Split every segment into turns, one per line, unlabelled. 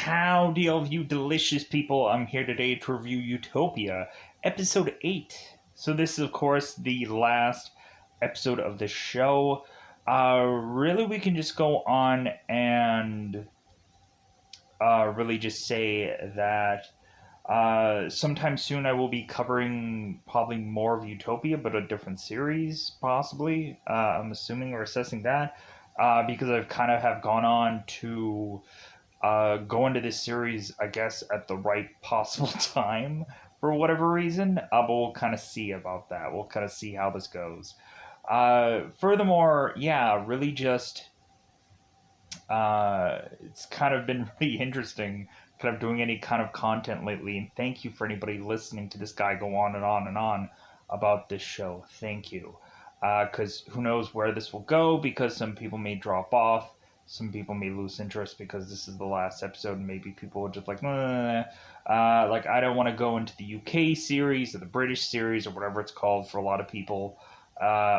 Howdy, all of you delicious people. I'm here today to review Utopia, episode 8. So, this is, of course, the last episode of the show. Really, we can just go on and really just say that sometime soon I will be covering probably more of Utopia, but a different series, possibly. I'm assuming or assessing that because I've kind of have gone on to go into this series, I guess, at the right possible time for whatever reason. But we'll kind of see about that. We'll kind of see how this goes. Furthermore, yeah, really just it's kind of been really interesting kind of doing any kind of content lately. And thank you for anybody listening to this guy go on and on and on about this show. Thank you. Because who knows where this will go, because some people may drop off. Some people may lose interest because this is the last episode, and maybe people are just like, like, I don't want to go into the UK series or the British series or whatever it's called for a lot of people,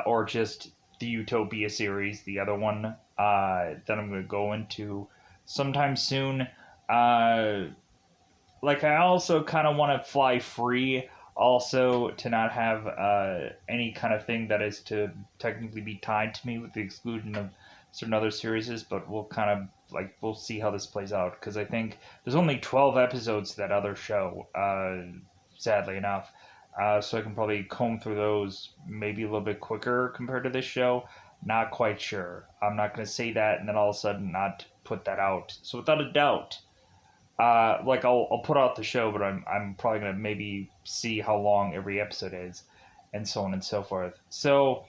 or just the Utopia series, the other one that I'm going to go into sometime soon. Like, I also kind of want to fly free, also to not have any kind of thing that is to technically be tied to me with the exclusion of certain other series, but we'll kind of we'll see how this plays out, because I think there's only 12 episodes to that other show, sadly enough, so I can probably comb through those maybe a little bit quicker compared to this show. Not quite sure. I'm not going to say that and then all of a sudden not put that out. So without a doubt, I'll put out the show, but I'm probably going to maybe see how long every episode is, and so on and so forth. So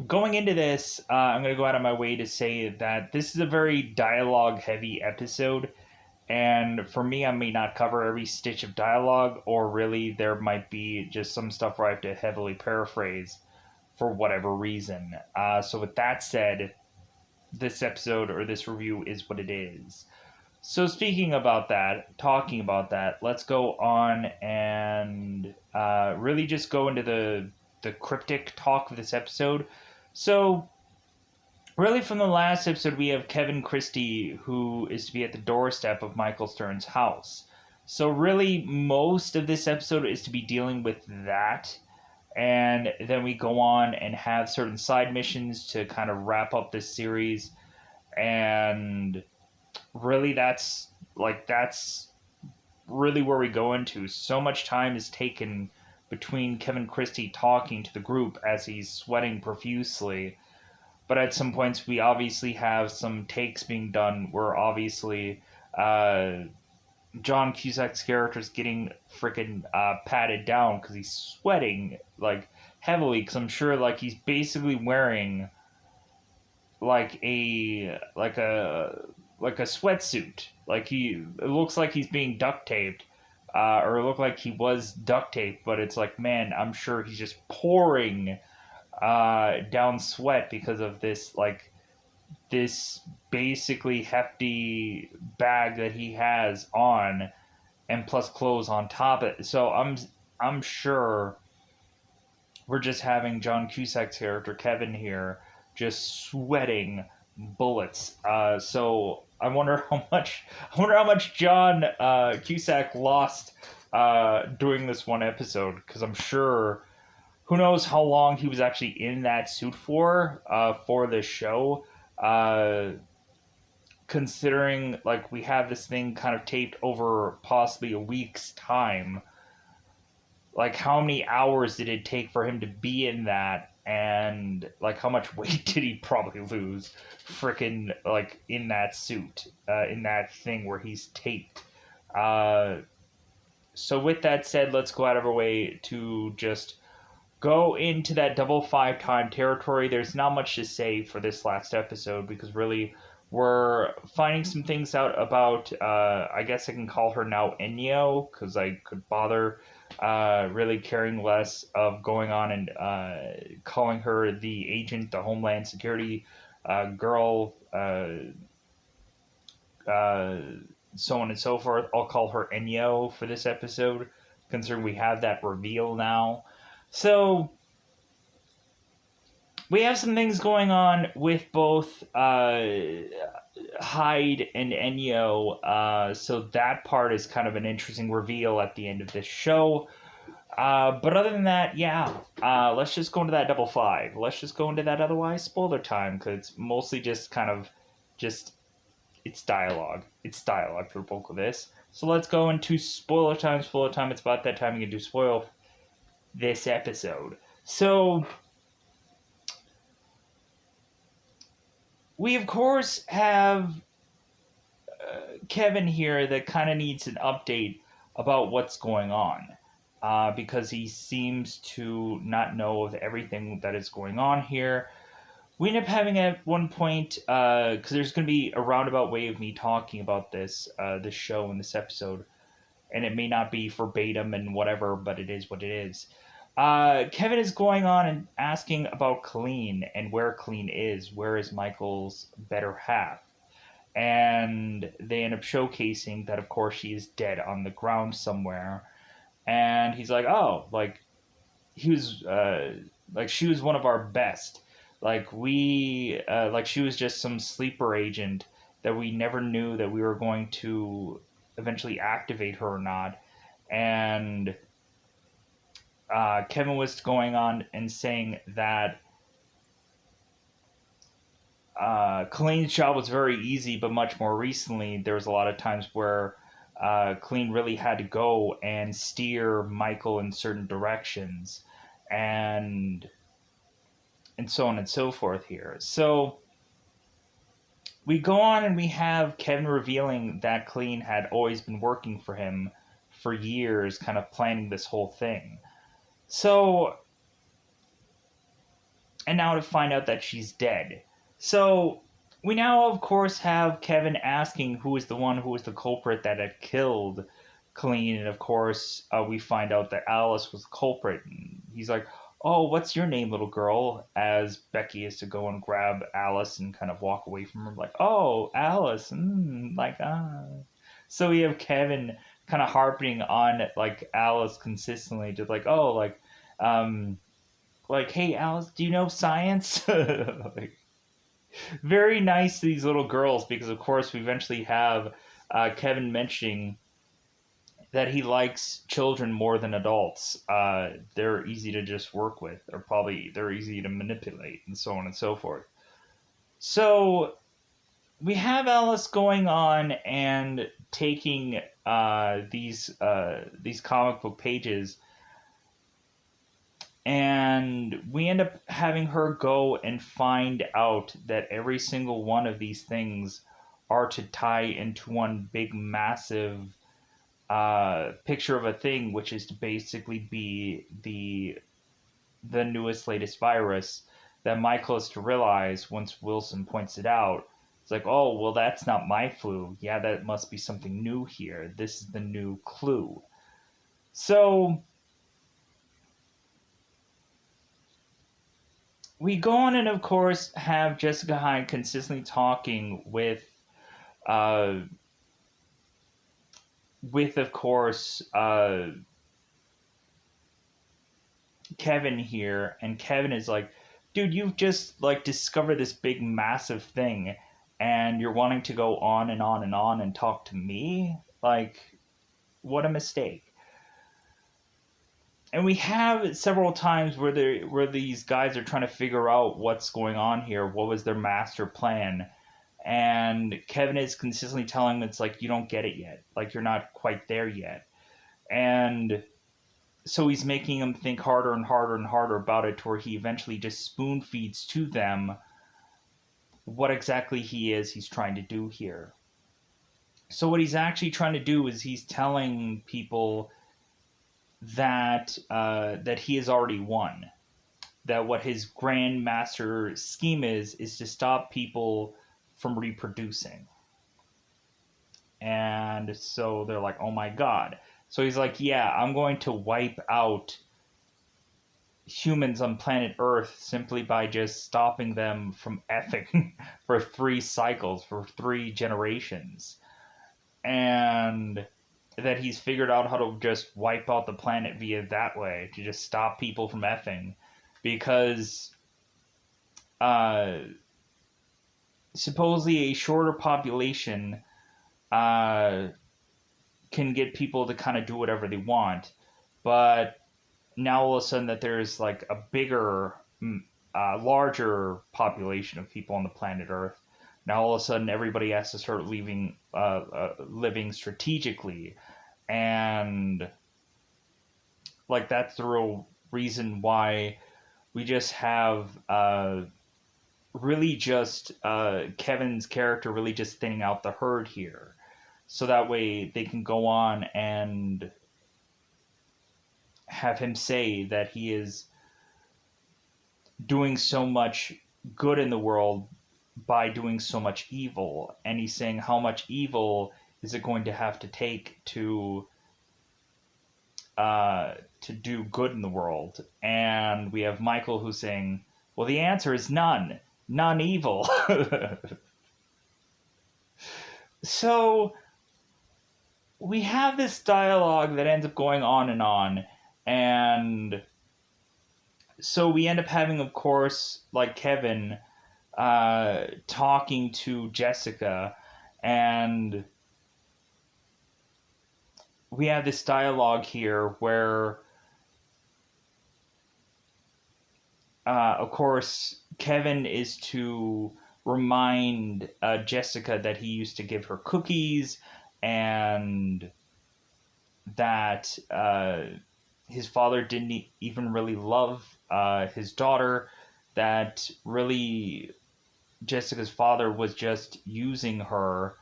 going into this, I'm going to go out of my way to say that this is a very dialogue-heavy episode, and for me, I may not cover every stitch of dialogue, or really there might be just some stuff where I have to heavily paraphrase for whatever reason. So with that said, this episode, or this review, is what it is. So speaking about that, talking about that, let's go on and really just go into the cryptic talk of this episode. So, really from the last episode, we have Kevin Christie, who is to be at the doorstep of Michael Stern's house. So really, most of this episode is to be dealing with that. And then we go on and have certain side missions to kind of wrap up this series. And really, that's really where we go into. So much time is taken between Kevin Christie talking to the group as he's sweating profusely. But at some points, we obviously have some takes being done where obviously John Cusack's character is getting freaking patted down because he's sweating like heavily. Because I'm sure he's basically wearing like a sweatsuit. It looks like he's being duct taped. Or it looked like he was duct taped, but it's like, man, I'm sure he's just pouring down sweat because of this basically hefty bag that he has on, and plus clothes on top of it. So I'm sure we're just having John Cusack's character Kevin here just sweating bullets. So I wonder how much John Cusack lost doing this one episode, because I'm sure, who knows how long he was actually in that suit for this show, considering we have this thing kind of taped over possibly a week's time. How many hours did it take for him to be in that? And how much weight did he probably lose freaking in that suit, in that thing where he's taped. So with that said, let's go out of our way to just go into that double 5 time territory. There's not much to say for this last episode, because really we're finding some things out about, I guess I can call her now Enyo, because I could bother really caring less of going on and calling her the agent, the Homeland Security girl, so on and so forth. I'll call her Enyo for this episode, considering we have that reveal now. So we have some things going on with both Hyde and Enyo. So that part is kind of an interesting reveal at the end of this show. But other than that, yeah, let's just go into that double five. Let's just go into that otherwise spoiler time, because it's mostly just kind of just it's dialogue. It's dialogue for the bulk of this. So let's go into spoiler time. Spoiler time. It's about that time we can do spoil this episode. So we of course have Kevin here that kind of needs an update about what's going on. Because he seems to not know of everything that is going on here. We end up having at one point, because there's going to be a roundabout way of me talking about this show and this episode, and it may not be verbatim and whatever, but it is what it is. Kevin is going on and asking about Colleen and where Colleen is. Where is Michael's better half? And they end up showcasing that, of course, she is dead on the ground somewhere. And he's like, oh, like, he was, like, she was one of our best. Like, like, she was just some sleeper agent that we never knew that we were going to eventually activate her or not. And Kevin was going on and saying that Colleen's job was very easy, but much more recently, there was a lot of times where Colleen really had to go and steer Michael in certain directions, and so on and so forth here. So we go on and we have Kevin revealing that Colleen had always been working for him for years, kind of planning this whole thing. So, and now to find out that she's dead. So we now, of course, have Kevin asking who is the one who was the culprit that had killed Colleen. And of course, we find out that Alice was the culprit. And he's like, oh, what's your name, little girl? As Becky is to go and grab Alice and kind of walk away from her. Like, oh, Alice. So we have Kevin kind of harping on, like, Alice consistently. Just like, oh, like, hey, Alice, do you know science? Like, very nice to these little girls, because of course we eventually have Kevin mentioning that he likes children more than adults. They're easy to just work with, or probably they're easy to manipulate, and so on and so forth. So we have Alice going on and taking these comic book pages, and we end up having her go and find out that every single one of these things are to tie into one big massive picture of a thing, which is to basically be the newest, latest virus that Michael is to realize once Wilson points it out. It's like, oh, well, that's not my flu. Yeah, that must be something new here. This is the new clue. So we go on and, of course, have Jessica Hyde consistently talking with of course, Kevin here, and Kevin is like, dude, you've just, like, discovered this big, massive thing, and you're wanting to go on and on and on and talk to me? Like, what a mistake. And we have several times where these guys are trying to figure out what's going on here, what was their master plan, and Kevin is consistently telling them, it's like, you don't get it yet, like, you're not quite there yet. And so he's making them think harder and harder and harder about it, to where he eventually just spoon feeds to them what exactly he's trying to do here. So what he's actually trying to do is he's telling people that that he has already won. That what his grand master scheme is to stop people from reproducing. And so they're like, oh my god. So he's like, yeah, I'm going to wipe out humans on planet Earth simply by just stopping them from effing for 3 cycles, for 3 generations. And that he's figured out how to just wipe out the planet via that way, to just stop people from effing. Because supposedly a shorter population uh, can get people to kind of do whatever they want, but now all of a sudden that there's like a bigger, larger population of people on the planet Earth. Now all of a sudden everybody has to start living strategically, and like that's the real reason why we just have really just Kevin's character really just thinning out the herd here, so that way they can go on and have him say that he is doing so much good in the world by doing so much evil, and he's saying how much evil is it going to have to take to do good in the world. And we have Michael who's saying, well, the answer is none, none evil. So we have this dialogue that ends up going on and on, and so we end up having, of course, like Kevin talking to Jessica, and we have this dialogue here where, of course, Kevin is to remind Jessica that he used to give her cookies, and that his father didn't even really love his daughter, that really Jessica's father was just using her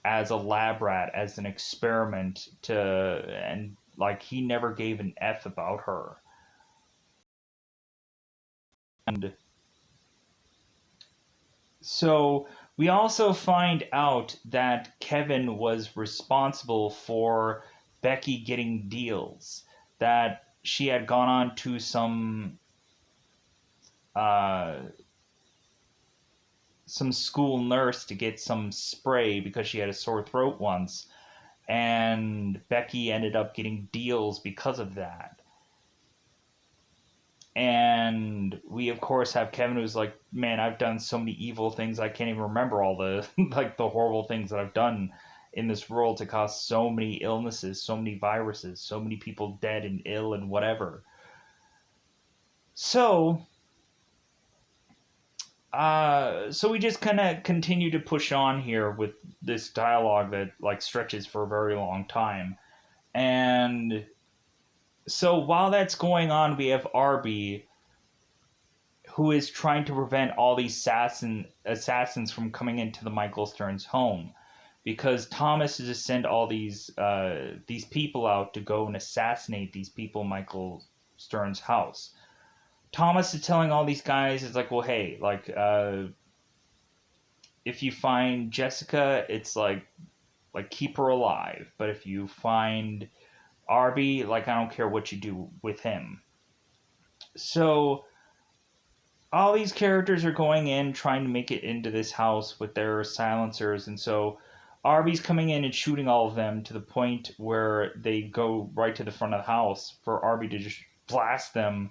as a lab rat, as an experiment to, and like he never gave an F about her. And so we also find out that Kevin was responsible for Becky getting deals, that she had gone on to uh, some school nurse to get some spray because she had a sore throat once, and Becky ended up getting deals because of that. And we of course have Kevin who's like, man, I've done so many evil things I can't even remember all the like the horrible things that I've done in this world to cause so many illnesses, so many viruses, so many people dead and ill and whatever. So we just kind of continue to push on here with this dialogue that like stretches for a very long time. And so while that's going on, we have Arby, who is trying to prevent all these assassins from coming into the Michael Stearns home, because Thomas is to send all these people out to go and assassinate these people in Michael Stearns' house. Thomas is telling all these guys, it's like, well, hey, like, if you find Jessica, it's like keep her alive. But if you find Arby, like, I don't care what you do with him. So all these characters are going in trying to make it into this house with their silencers, and so Arby's coming in and shooting all of them to the point where they go right to the front of the house for Arby to just blast them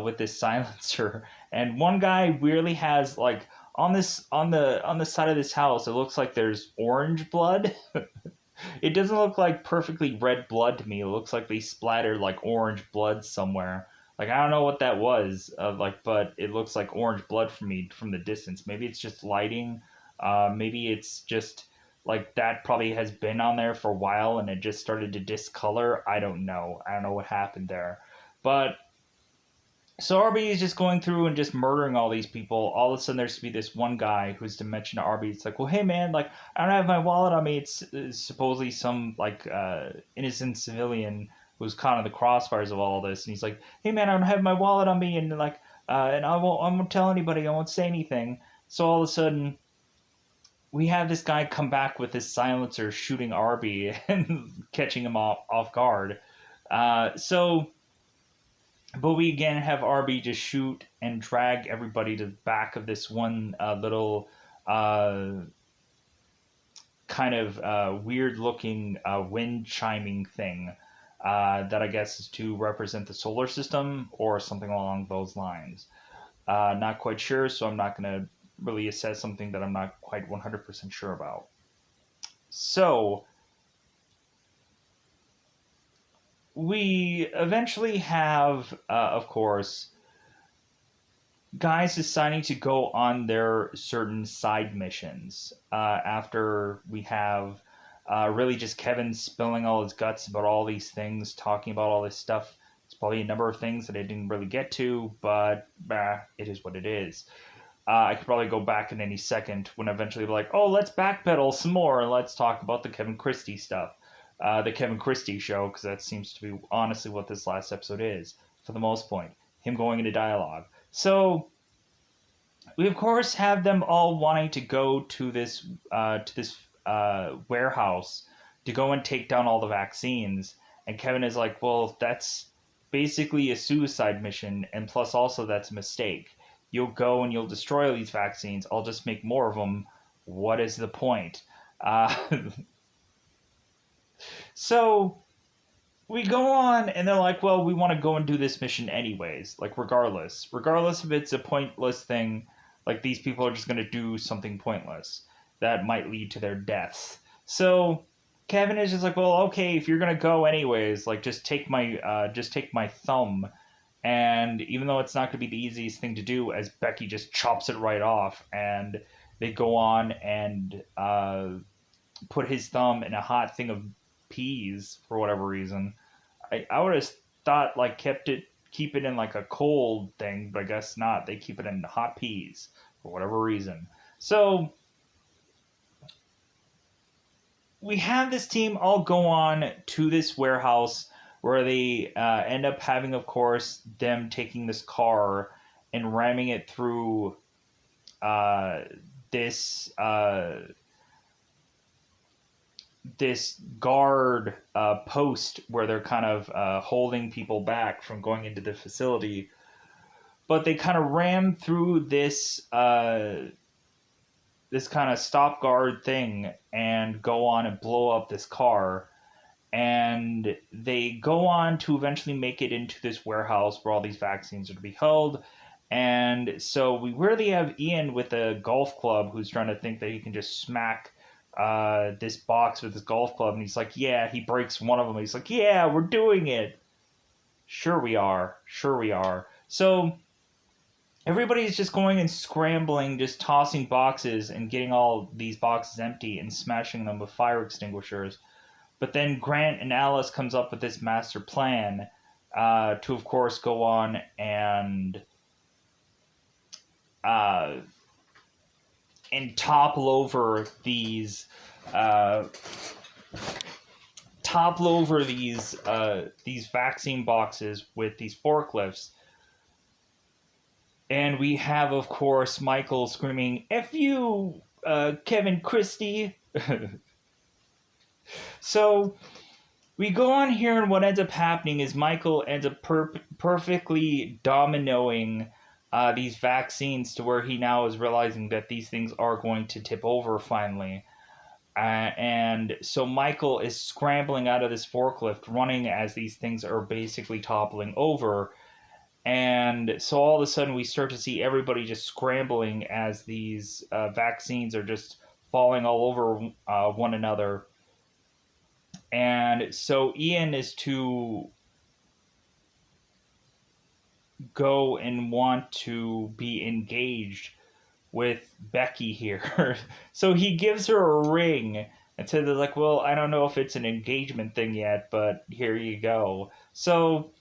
with this silencer. And one guy weirdly has like on this on the side of this house, it looks like there's orange blood. It doesn't look like perfectly red blood to me. It looks like they splattered like orange blood somewhere. Like I don't know what that was, like, but it looks like orange blood for me from the distance. Maybe it's just lighting. Maybe it's just like that probably has been on there for a while and it just started to discolor. I don't know. I don't know what happened there, but so RB is just going through and just murdering all these people. All of a sudden, there's to be this one guy who's to mention to RB. It's like, well, hey man, like I don't have my wallet on me. It's supposedly some like innocent civilian who's caught in the crossfires of all this, and he's like, hey man, I don't have my wallet on me, and like, and I won't tell anybody. I won't say anything. So all of a sudden, we have this guy come back with his silencer, shooting RB and catching him off guard. So but we again have RB just shoot and drag everybody to the back of this one little uh, kind of weird looking wind chiming thing that I guess is to represent the solar system or something along those lines. Not quite sure, so I'm not going to really assess something that I'm not quite 100% sure about. So we eventually have, of course, guys deciding to go on their certain side missions. After we have really just Kevin spilling all his guts about all these things, talking about all this stuff. It's probably a number of things that I didn't really get to, but it is what it is. I could probably go back in any second when eventually be like, oh, let's backpedal some more and let's talk about the Kevin Christie stuff. The Kevin Christie show, because that seems to be honestly what this last episode is, for the most point. Him going into dialogue. So we of course have them all wanting to go to this warehouse to go and take down all the vaccines, and Kevin is like, well, that's basically a suicide mission, and plus also that's a mistake. You'll go and you'll destroy these vaccines, I'll just make more of them. What is the point? uh, so we go on and they're like, well, we want to go and do this mission anyways, like regardless if it's a pointless thing, like these people are just going to do something pointless that might lead to their deaths. So Kevin is just like, well, okay, if you're going to go anyways, like just take my thumb. And even though it's not going to be the easiest thing to do, as Becky just chops it right off, and they go on and put his thumb in a hot thing of peas for whatever reason. I would have thought like keep it in like a cold thing, but I guess not. They keep it in hot peas for whatever reason. So we have this team all go on to this warehouse where they end up having, of course, them taking this car and ramming it through uh, this this guard post where they're kind of holding people back from going into the facility. But they kind of ram through this kind of stop guard thing and go on and blow up this car. And they go on to eventually make it into this warehouse where all these vaccines are to be held. And so we really have Ian with a golf club who's trying to think that he can just smack this box with his golf club. And he's like, yeah, he breaks one of them. He's like, yeah, we're doing it. Sure we are. Sure we are. So everybody's just going and scrambling, just tossing boxes and getting all these boxes empty and smashing them with fire extinguishers. But then Grant and Alice comes up with this master plan to, of course, go on uh, and topple over these vaccine boxes with these forklifts. And we have, of course, Michael screaming, "F you, Kevin Christie!" So we go on here, and what ends up happening is Michael ends up perfectly dominoing these vaccines to where he now is realizing that these things are going to tip over finally. And so Michael is scrambling out of this forklift, running as these things are basically toppling over. And so all of a sudden we start to see everybody just scrambling as these vaccines are just falling all over one another. And so Ian is to go and want to be engaged with Becky here. So he gives her a ring and says, like, well, I don't know if it's an engagement thing yet, but here you go. So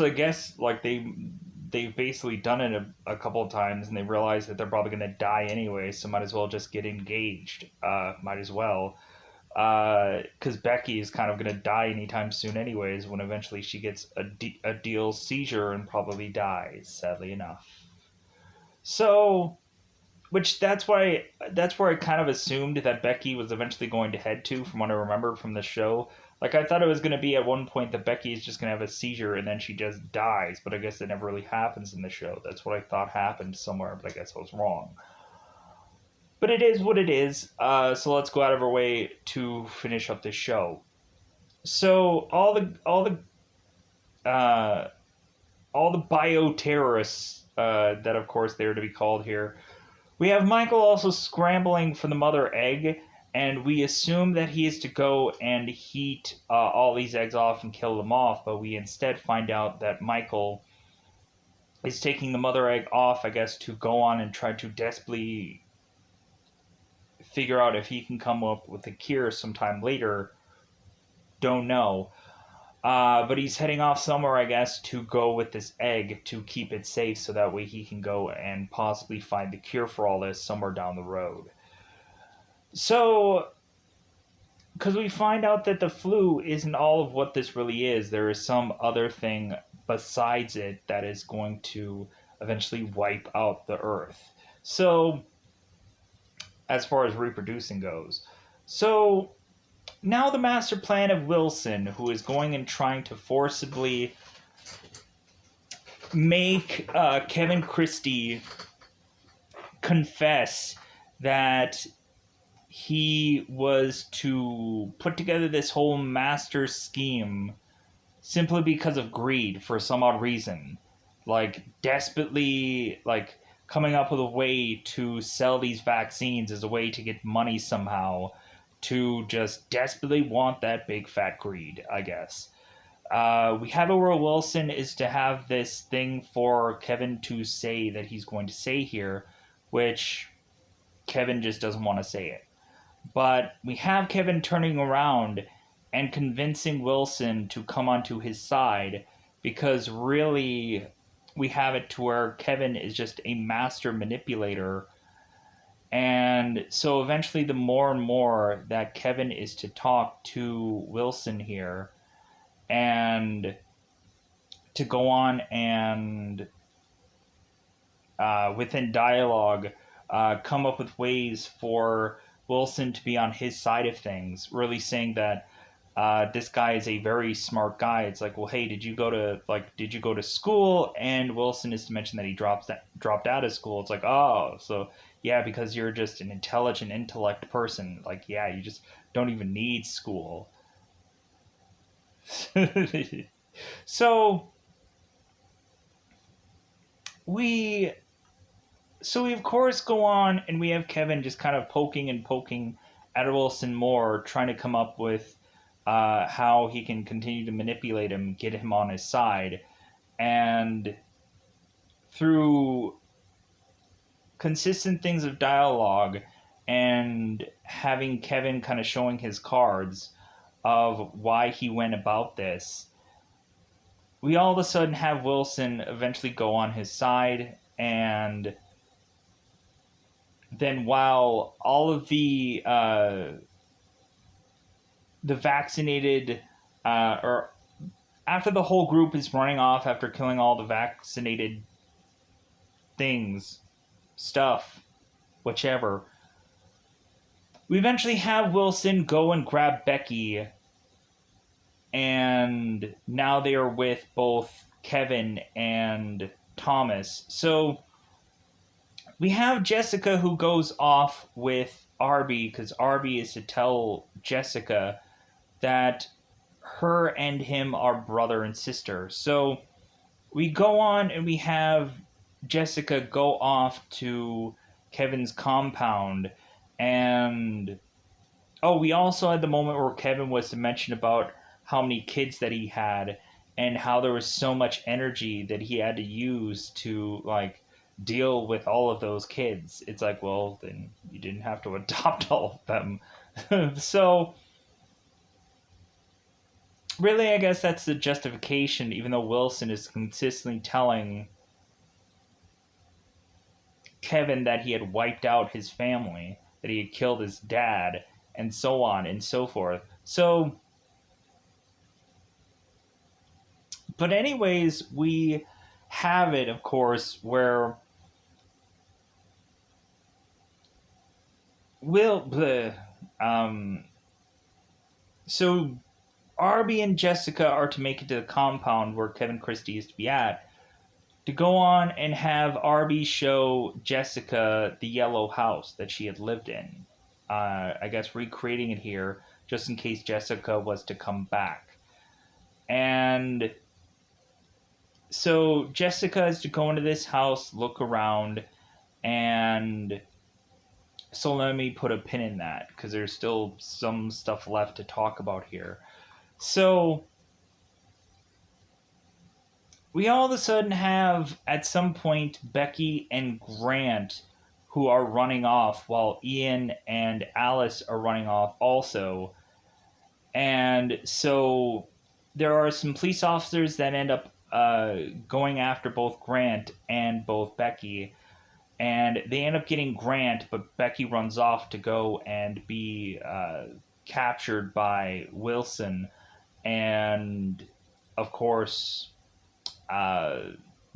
I guess like they've basically done it a couple of times, and they realize that they're probably going to die anyway, so might as well just get engaged. Might as well. Because Becky is kind of going to die anytime soon anyways, when eventually she gets a deal seizure and probably dies, sadly enough. So, which that's where I kind of assumed that Becky was eventually going to head to, from what I remember from the show. Like, I thought it was going to be at one point that Becky is just going to have a seizure and then she just dies, but I guess that never really happens in the show. That's what I thought happened somewhere, but I guess I was wrong. But it is what it is, so let's go out of our way to finish up this show. So all the bioterrorists that of course they're to be called here. We have Michael also scrambling for the mother egg, and we assume that he is to go and heat all these eggs off and kill them off, but we instead find out that Michael is taking the mother egg off, I guess, to go on and try to desperately figure out if he can come up with a cure sometime later. Don't know. But he's heading off somewhere, I guess, to go with this egg to keep it safe so that way he can go and possibly find the cure for all this somewhere down the road. So, because we find out that the flu isn't all of what this really is, there is some other thing besides it that is going to eventually wipe out the earth. So, as far as reproducing goes. So, now the master plan of Wilson, who is going and trying to forcibly make Kevin Christie confess that he was to put together this whole master scheme simply because of greed for some odd reason. Like, desperately, like, coming up with a way to sell these vaccines as a way to get money somehow, to just desperately want that big fat greed, I guess. We have it where Wilson is to have this thing for Kevin to say that he's going to say here, which Kevin just doesn't want to say it. But we have Kevin turning around and convincing Wilson to come onto his side, because really we have it to where Kevin is just a master manipulator. And so eventually, the more and more that Kevin is to talk to Wilson here and to go on and within dialogue come up with ways for Wilson to be on his side of things, really saying that this guy is a very smart guy. It's like, well, hey, did you go to school? And Wilson is to mention that he dropped out of school. It's like, oh, so yeah, because you're just an intelligent intellect person. Like, yeah, you just don't even need school. So we we of course go on and we have Kevin just kind of poking at Wilson more, trying to come up with how he can continue to manipulate him, get him on his side, and through consistent things of dialogue and having Kevin kind of showing his cards of why he went about this, we all of a sudden have Wilson eventually go on his side. And then while all of the vaccinated or after the whole group is running off after killing all the vaccinated stuff, whichever, we eventually have Wilson go and grab Becky, and now they are with both Kevin and Thomas. So we have Jessica, who goes off with Arby, because Arby is to tell Jessica that her and him are brother and sister. So we go on and we have Jessica go off to Kevin's compound. And we also had the moment where Kevin was to mention about how many kids that he had and how there was so much energy that he had to use to like deal with all of those kids. It's like, well, then you didn't have to adopt all of them. So really, I guess that's the justification, even though Wilson is consistently telling Kevin that he had wiped out his family, that he had killed his dad, and so on and so forth. So, but anyways, we have it, of course, where so Arby and Jessica are to make it to the compound where Kevin Christie is to be at, to go on and have Arby show Jessica the yellow house that she had lived in. I guess recreating it here just in case Jessica was to come back. And So Jessica is to go into this house, look around, and so let me put a pin in that because there's still some stuff left to talk about here. So we all of a sudden have at some point Becky and Grant who are running off while Ian and Alice are running off also. And so there are some police officers that end up going after both Grant and both Becky. And they end up getting Grant, but Becky runs off to go and be captured by Wilson. And of course, uh,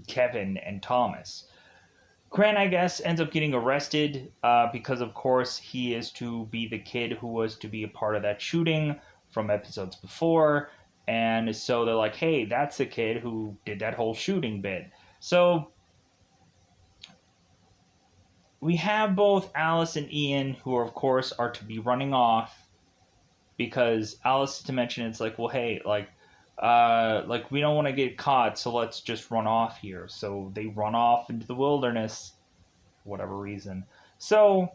Kevin and Thomas. Grant, I guess, ends up getting arrested because, of course, he is to be the kid who was to be a part of that shooting from episodes before. And so they're like, hey, that's the kid who did that whole shooting bit. So we have both Alice and Ian, who, of course, are to be running off because Alice to mention it's like, well, hey, like we don't want to get caught, so let's just run off here. So they run off into the wilderness for whatever reason. So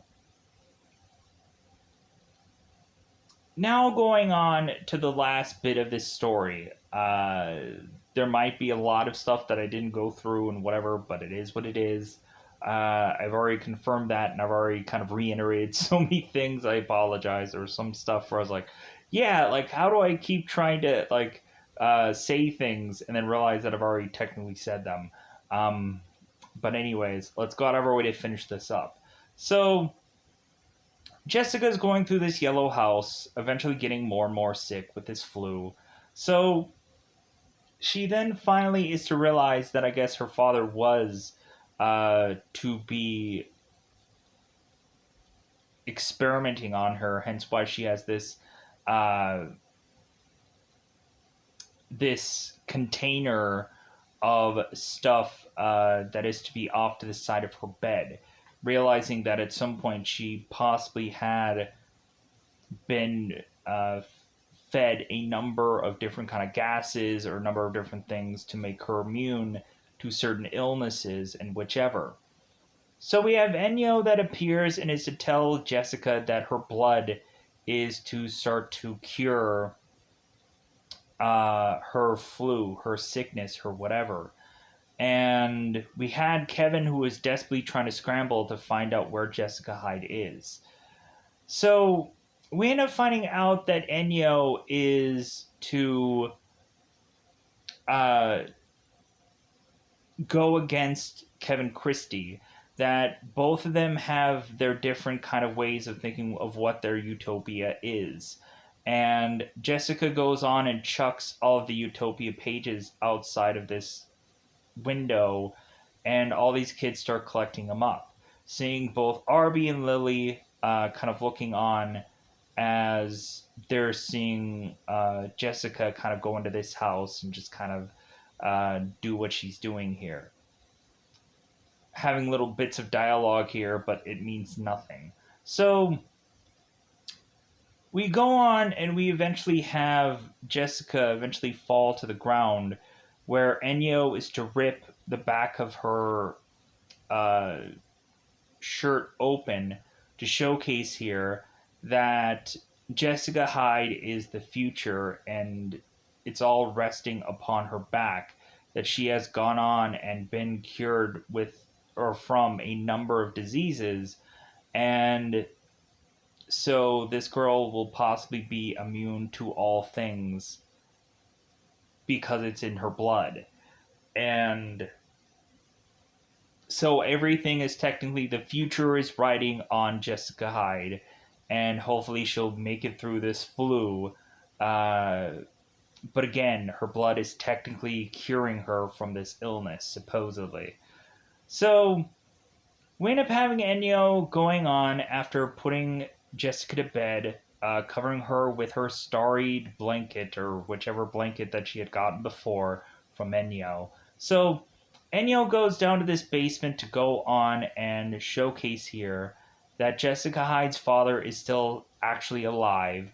now going on to the last bit of this story. There might be a lot of stuff that I didn't go through and whatever, but it is what it is. I've already confirmed that, and I've already kind of reiterated so many things. I apologize. There was some stuff where I was like, yeah, like how do I keep trying to say things and then realize that I've already technically said them. But anyways, let's go out of our way to finish this up. So Jessica's going through this yellow house, eventually getting more and more sick with this flu. So she then finally is to realize that I guess her father was to be experimenting on her, hence why she has uh, this container of stuff that is to be off to the side of her bed, realizing that at some point she possibly had been fed a number of different kind of gases or a number of different things to make her immune to certain illnesses and whichever. So we have Enyo that appears and is to tell Jessica that her blood is to start to cure her flu, her sickness, her whatever. And we had Kevin who was desperately trying to scramble to find out where Jessica Hyde is. So we end up finding out that Enyo is to uh, go against Kevin Christie. That both of them have their different kind of ways of thinking of what their utopia is. And Jessica goes on and chucks all of the utopia pages outside of this window, and all these kids start collecting them up. Seeing both Arby and Lily kind of looking on as they're seeing Jessica kind of go into this house and just kind of do what she's doing here. Having little bits of dialogue here, but it means nothing. So we go on and we eventually have Jessica eventually fall to the ground where Enyo is to rip the back of her uh, shirt open to showcase here that Jessica Hyde is the future and it's all resting upon her back, that she has gone on and been cured with or from a number of diseases, and so this girl will possibly be immune to all things because it's in her blood. And so everything is technically, the future is riding on Jessica Hyde, and hopefully she'll make it through this flu. But again, her blood is technically curing her from this illness, supposedly. So we end up having Enyo going on after putting Jessica to bed, covering her with her starry blanket or whichever blanket that she had gotten before from Enyo. So Enyo goes down to this basement to go on and showcase here that Jessica Hyde's father is still actually alive,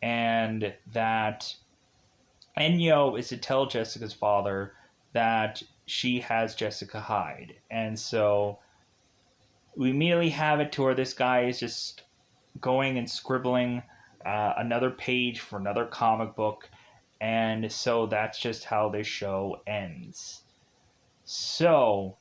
and that Enyo is to tell Jessica's father that she has Jessica Hyde. And so we immediately have it to where this guy is just going and scribbling another page for another comic book. And so that's just how this show ends. So,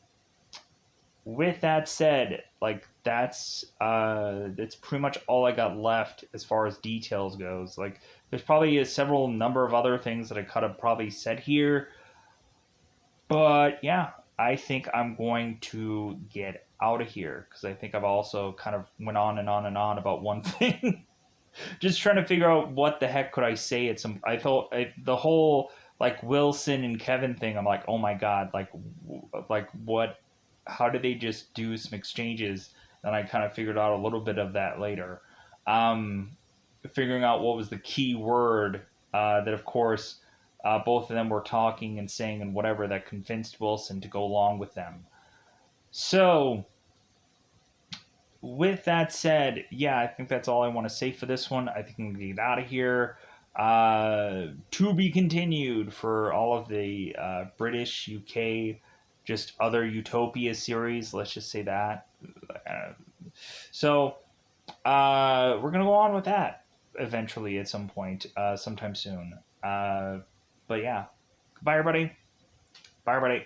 with that said, like that's pretty much all I got left as far as details goes. Like, there's probably a several number of other things that I could have probably said here, but yeah, I think I'm going to get out of here because I think I've also kind of went on and on and on about one thing. Just trying to figure out what the heck could I say at some. I thought the whole like Wilson and Kevin thing. I'm like, oh my god, like what? How did they just do some exchanges? And I kind of figured out a little bit of that later. Um, Figuring out what was the key word that, of course, both of them were talking and saying and whatever that convinced Wilson to go along with them. So, with that said, yeah, I think that's all I want to say for this one. I think I'm going to get out of here. To be continued for all of the British, UK, just other Utopia series. Let's just say that. Uh, so, we're going to go on with that eventually at some point, sometime soon. But yeah. Goodbye, everybody. Bye, everybody.